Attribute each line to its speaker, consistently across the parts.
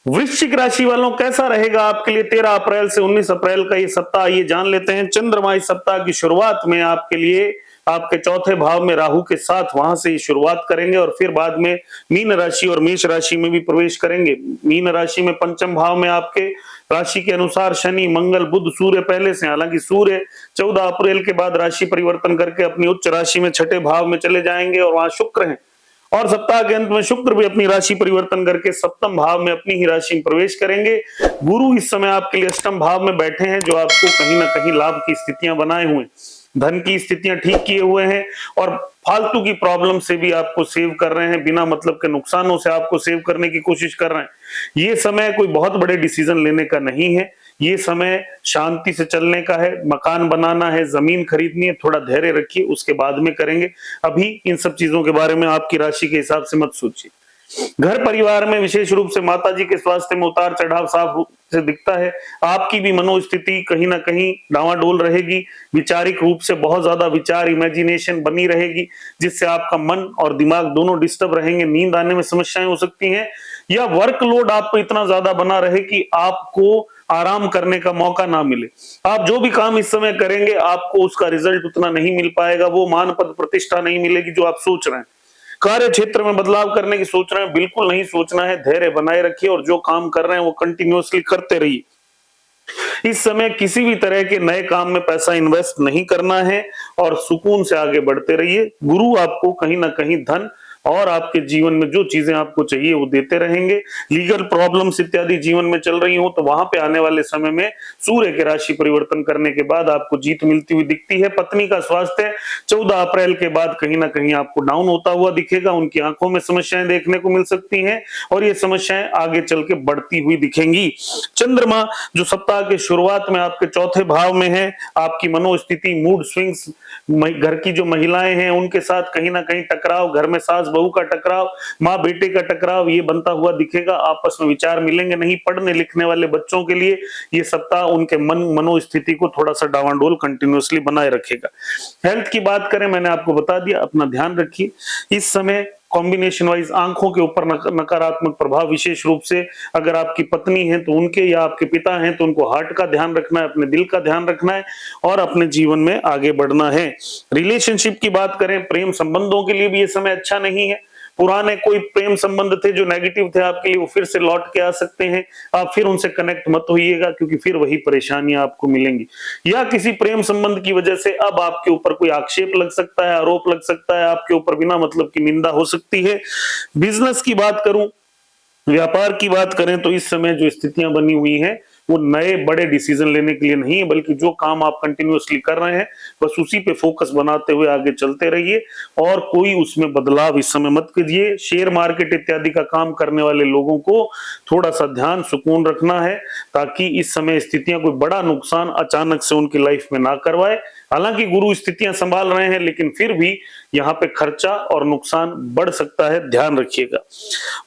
Speaker 1: वृश्चिक राशि वालों कैसा रहेगा आपके लिए 13 अप्रैल से 19 अप्रैल का ये सप्ताह, ये जान लेते हैं। चंद्रमा इस सप्ताह की शुरुआत में आपके लिए आपके चौथे भाव में राहु के साथ वहां से ही शुरुआत करेंगे और फिर बाद में मीन राशि और मेष राशि में भी प्रवेश करेंगे। मीन राशि में पंचम भाव में आपके राशि के अनुसार शनि, मंगल, बुध, सूर्य पहले से, हालांकि सूर्य 14 अप्रैल के बाद राशि परिवर्तन करके अपनी उच्च राशि में छठे भाव में चले जाएंगे और वहां शुक्र है। और सप्ताह के अंत में शुक्र भी अपनी राशि परिवर्तन करके सप्तम भाव में अपनी ही राशि में प्रवेश करेंगे। गुरु इस समय आपके लिए अष्टम भाव में बैठे हैं, जो आपको कहीं ना कहीं लाभ की स्थितियां बनाए हुए, धन की स्थितियां ठीक किए हुए हैं और फालतू की प्रॉब्लम से भी आपको सेव कर रहे हैं, बिना मतलब के नुकसानों से आपको सेव करने की कोशिश कर रहे हैं। ये समय कोई बहुत बड़े डिसीजन लेने का नहीं है, ये समय शांति से चलने का है। मकान बनाना है, जमीन खरीदनी है, थोड़ा धैर्य रखिए, उसके बाद में करेंगे। अभी इन सब चीजों के बारे में आपकी राशि के हिसाब से मत सोचिए। घर परिवार में विशेष रूप से माताजी के स्वास्थ्य में उतार चढ़ाव साफ रूप से दिखता है। आपकी भी मनोस्थिति कहीं ना कहीं डावाडोल रहेगी, वैचारिक रूप से बहुत ज्यादा विचार, इमेजिनेशन बनी रहेगी, जिससे आपका मन और दिमाग दोनों डिस्टर्ब रहेंगे। नींद आने में समस्याएं हो सकती हैं या वर्कलोड आपको इतना ज्यादा बना रहे कि आपको आराम करने का मौका ना मिले। आप जो भी काम इस समय करेंगे आपको उसका रिजल्ट उतना नहीं मिल पाएगा, वो मान पद प्रतिष्ठा नहीं मिलेगी जो आप सोच रहे हैं। कार्य क्षेत्र में बदलाव करने की सोच रहे हैं, बिल्कुल नहीं सोचना है, धैर्य बनाए रखिए और जो काम कर रहे हैं वो कंटिन्यूअसली करते रहिए। इस समय किसी भी तरह के नए काम में पैसा इन्वेस्ट नहीं करना है और सुकून से आगे बढ़ते रहिए। गुरु आपको कहीं ना कहीं धन और आपके जीवन में जो चीजें आपको चाहिए वो देते रहेंगे। लीगल प्रॉब्लम्स इत्यादि जीवन में चल रही हो तो वहां पे आने वाले समय में सूर्य के राशि परिवर्तन करने के बाद आपको जीत मिलती हुई दिखती है। पत्नी का स्वास्थ्य 14 अप्रैल के बाद कहीं ना कहीं आपको डाउन होता हुआ दिखेगा, उनकी आंखों में समस्याएं देखने को मिल सकती हैं और ये समस्याएं आगे चल के बढ़ती हुई दिखेंगी। चंद्रमा जो सप्ताह के शुरुआत में आपके चौथे भाव में है, आपकी मनोस्थिति, मूड स्विंग्स, घर की जो महिलाएं हैं उनके साथ कहीं ना कहीं टकराव, घर में सास बहू का टकराव, माँ बेटे का टकराव, ये बनता हुआ दिखेगा। आपस में विचार मिलेंगे नहीं। पढ़ने लिखने वाले बच्चों के लिए ये सप्ताह उनके मनोस्थिति को थोड़ा सा डावाडोल कंटिन्यूअसली बनाए रखेगा। हेल्थ की बात करें, मैंने आपको बता दिया, अपना ध्यान रखिए। इस समय कॉम्बिनेशन वाइज आंखों के ऊपर नकारात्मक प्रभाव, विशेष रूप से अगर आपकी पत्नी है तो उनके, या आपके पिता हैं तो उनको हार्ट का ध्यान रखना है, अपने दिल का ध्यान रखना है और अपने जीवन में आगे बढ़ना है। रिलेशनशिप की बात करें, प्रेम संबंधों के लिए भी ये समय अच्छा नहीं है। पुराने कोई प्रेम संबंध थे जो नेगेटिव थे आपके लिए, वो फिर से लौट के आ सकते हैं। आप फिर उनसे कनेक्ट मत होइएगा क्योंकि फिर वही परेशानियां आपको मिलेंगी। या किसी प्रेम संबंध की वजह से अब आपके ऊपर कोई आक्षेप लग सकता है, आरोप लग सकता है, आपके ऊपर बिना मतलब की निंदा हो सकती है। बिजनेस की बात करूं, व्यापार की बात करें तो इस समय जो स्थितियां बनी हुई हैं वो नए बड़े डिसीजन लेने के लिए नहीं है, बल्कि जो काम आप कंटिन्यूअसली कर रहे हैं बस उसी पे फोकस बनाते हुए आगे चलते रहिए और कोई उसमें बदलाव इस समय मत कीजिए। शेयर मार्केट इत्यादि का काम करने वाले लोगों को थोड़ा सा ध्यान, सुकून रखना है ताकि इस समय स्थितियां कोई बड़ा नुकसान अचानक से उनकी लाइफ में ना करवाए। हालांकि गुरु स्थितियां संभाल रहे हैं लेकिन फिर भी यहाँ पे खर्चा और नुकसान बढ़ सकता है, ध्यान रखिएगा।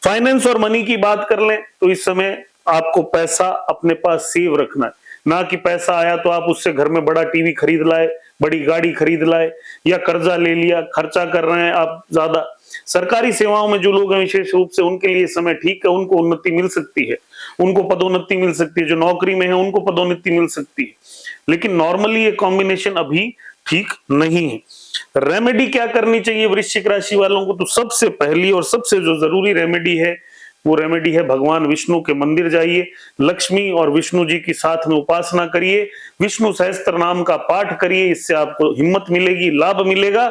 Speaker 1: फाइनेंस और मनी की बात कर लें तो इस समय आपको पैसा अपने पास सेव रखना है, ना कि पैसा आया तो आप उससे घर में बड़ा टीवी खरीद लाए, बड़ी गाड़ी खरीद लाए या कर्जा ले लिया, खर्चा कर रहे हैं आप ज्यादा। सरकारी सेवाओं में जो लोग हैं विशेष रूप से उनके लिए समय ठीक है, उनको उन्नति मिल सकती है, उनको पदोन्नति मिल सकती है। जो नौकरी में है उनको पदोन्नति मिल सकती है, लेकिन नॉर्मली ये कॉम्बिनेशन अभी ठीक नहीं है। रेमेडी क्या करनी चाहिए वृश्चिक राशि वालों को? तो सबसे पहली और सबसे जो जरूरी रेमेडी है वो रेमेडी है भगवान विष्णु के मंदिर जाइए, लक्ष्मी और विष्णु जी की साथ में उपासना करिए, विष्णु सहस्त्र नाम का पाठ करिए, इससे आपको हिम्मत मिलेगी, लाभ मिलेगा।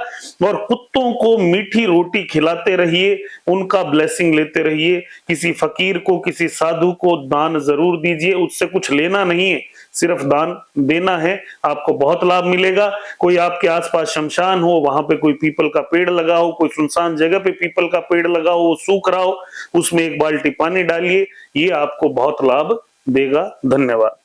Speaker 1: और कुत्तों को मीठी रोटी खिलाते रहिए, उनका ब्लेसिंग लेते रहिए। किसी फकीर को, किसी साधु को दान जरूर दीजिए, उससे कुछ लेना नहीं है, सिर्फ दान देना है, आपको बहुत लाभ मिलेगा। कोई आपके आसपास शमशान हो, वहां पे कोई पीपल का पेड़ लगा हो, कोई सुनसान जगह पे पीपल का पेड़ लगा हो, वो सूख रहा हो, उसमें एक बाल्टी पानी डालिए, ये आपको बहुत लाभ देगा। धन्यवाद।